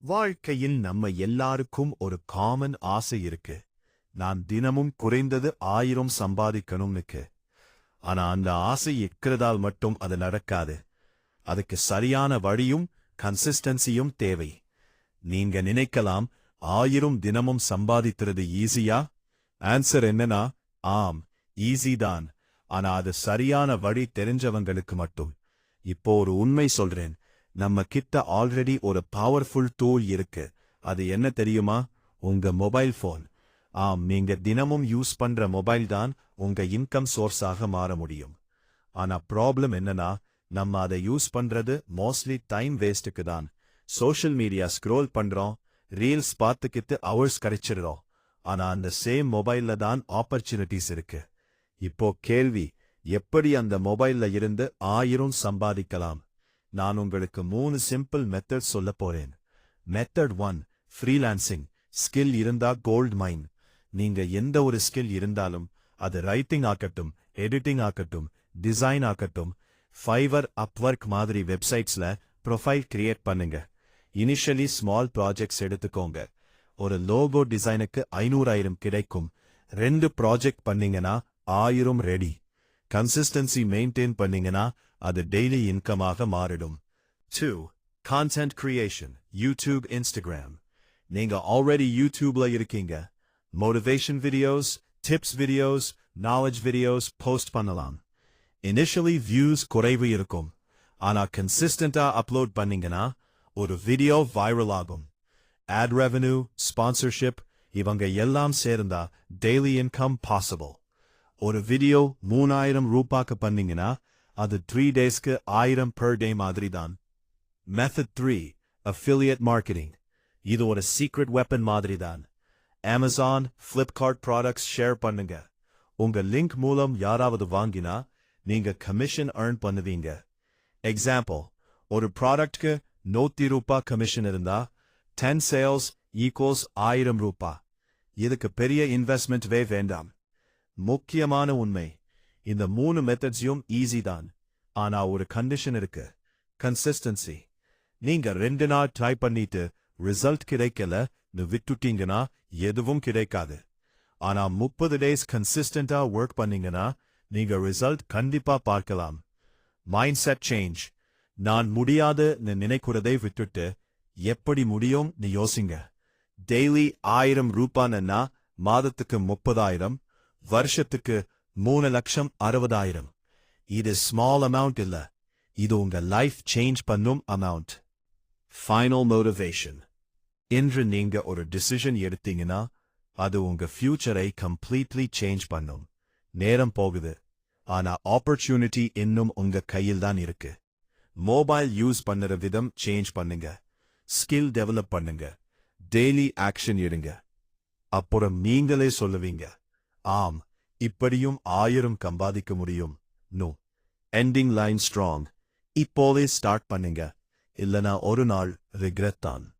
வாழ்க்கையில் நம்ம எல்லாருக்கும் ஒரு காமன் ஆசை இருக்கு. நான் தினமும் குறைந்தது 1000 சம்பாதிக்கணும்னுக்கு. ஆனா அந்த ஆசை இருக்கிறதால் மட்டும் அது நடக்காது. அதுக்கு சரியான வழியும் கன்சிஸ்டன்சியும் தேவை. நீங்க நினைக்கலாம் 1000 தினமும் சம்பாதிக்கிறது ஈஸியா? ஆன்சர் என்னன்னா, ஆம், ஈஸி தான். ஆனா அது சரியான வழி தெரிஞ்சவங்களுக்கு மட்டும். இப்போ ஒரு உண்மை சொல்றேன். நம்ம கிட்ட ஆல்ரெடி ஒரு பவர்ஃபுல் டூல் இருக்கு. அது என்ன தெரியுமா? உங்க மொபைல் போன். ஆம், நீங்க தினமும் யூஸ் பண்ற மொபைல் தான் உங்க இன்கம் சோர்ஸாக மாற முடியும். ஆனா ப்ராப்ளம் என்னன்னா, நம்ம அதை யூஸ் பண்றது மோஸ்ட்லி டைம் வேஸ்டுக்கு தான். சோஷியல் மீடியா ஸ்க்ரோல் பண்றோம், ரீல்ஸ் பார்த்துக்கிட்டு ஹவர்ஸ் கிடைச்சிடுறோம். ஆனா அந்த சேம் மொபைல்ல தான் ஆப்பர்ச்சுனிட்டிஸ் இருக்கு. இப்போ கேள்வி, எப்படி அந்த மொபைல்ல இருந்து 1000 சம்பாதிக்கலாம்? நான் உங்களுக்கு 3 சிம்பிள் மெத்தட் சொல்ல போறேன். Method 1, freelancing. ஸ்கில் இருந்தா கோல்ட் மைன். நீங்க எந்த ஒரு ஸ்கில் இருந்தாலும், அது writing ஆக்கட்டும், editing ஆக்கட்டும், design ஆக்கட்டும், Fiverr, Upwork மாதிரி வெப்சைட்ஸ்ல ப்ரொஃபைல் கிரியேட் பண்ணுங்க. இனிஷியலி ஸ்மால் ப்ராஜெக்ட்ஸ் எடுத்துக்கோங்க. ஒரு லோகோ டிசைனுக்கு 500,000 கிடைக்கும். 2 ப்ராஜெக்ட் பண்ணீங்கன்னா 1000 ரெடி. கன்சிஸ்டன்சி மெயின்டைன் பண்ணீங்கன்னா அது டெய்லி இன்கமாக மாறிடும். 2. Content creation. YouTube, Instagram. நீங்க ஆல்ரெடி யூடியூப்ல இருக்கீங்க. Motivation videos, tips videos, knowledge videos post பண்ணலாம். இனிஷியலி வியூஸ் குறைவு இருக்கும். ஆனா கன்சிஸ்டன்டா அப்லோட் பண்ணீங்கன்னா ஒரு வீடியோ வைரல் ஆகும். ஆட் ரெவென்யூ, ஸ்பான்சர்ஷிப் இவங்க எல்லாம் சேர்ந்தா டெய்லி இன்கம் பாசிபிள். ஒரு வீடியோ 3000 ரூபாய்க்கு பண்ணீங்கன்னா அது 3 டேஸ்க்கு 1000 பெர் டே மாதிரி தான். Method 3, affiliate marketing. இது ஒரு சீக்ரெட் வெப்பன் மாதிரி தான். அமேசான், ஃப்ளிப்கார்ட் ப்ராடக்ட்ஸ் ஷேர் பண்ணுங்க. உங்க லிங்க் மூலம் யாராவது வாங்கினா நீங்க கமிஷன் earn பண்ணுவீங்க. எக்ஸாம்பிள், ஒரு ப்ராடக்ட்க்கு 100 ரூபாய் கமிஷன் இருந்தா 10 சேல்ஸ் ஈக்குவல்ஸ் 1000 ரூபாய். இதுக்கு பெரிய இன்வெஸ்ட்மெண்ட் வேண்டாம். முக்கியமான உண்மை, இந்த 3 மெத்தட்ஸையும் ஈஸி தான். ஆனா ஒரு கண்டிஷன் இருக்கு, கன்சிஸ்டன்சி. நீங்க 2 நாள் ட்ரை பண்ணிட்டு ரிசல்ட் கிடைக்கல விட்டுட்டீங்கன்னா எதுவும் கிடைக்காது. ஆனா 30 டேஸ் கன்சிஸ்டன்டா ஒர்க் பண்ணீங்கன்னா நீங்க ரிசல்ட் கண்டிப்பா பார்க்கலாம். Mind set change. நான் முடியாது நினைக்கிறதை விட்டுட்டு எப்படி முடியும் யோசிங்க. டெய்லி 1000 ரூபாய்னா மாதத்துக்கு 30,000, வருஷத்துக்கு 3,60,000. இது ஸ்மால் அமௌண்ட் இல்ல, இது உங்க லைஃப் சேஞ்ச் பண்ணும் அமௌண்ட். Final motivation. இன்று நீங்க ஒரு டிசிஷன் எடுத்தீங்கன்னா அது உங்க ஃபியூச்சரை கம்ப்ளீட்லி சேஞ்ச் பண்ணும். நேரம் போகுது, ஆனா ஆப்பர்ச்சுனிட்டி இன்னும் உங்க கையில் தான் இருக்கு. மொபைல் யூஸ் பண்ணுற விதம் சேஞ்ச் பண்ணுங்க. ஸ்கில் டெவலப் பண்ணுங்க. டெய்லி ஆக்ஷன் எடுங்க. அப்புறம் நீங்களே சொல்லுவீங்க, ஆம், இப்படியும் 1000 சம்பாதிக்க முடியும். நோ. Ending line strong. இப்போதே ஸ்டார்ட் பண்ணுங்க, இல்லனா ஒரு நாள் ரிக்ரெட் தான்.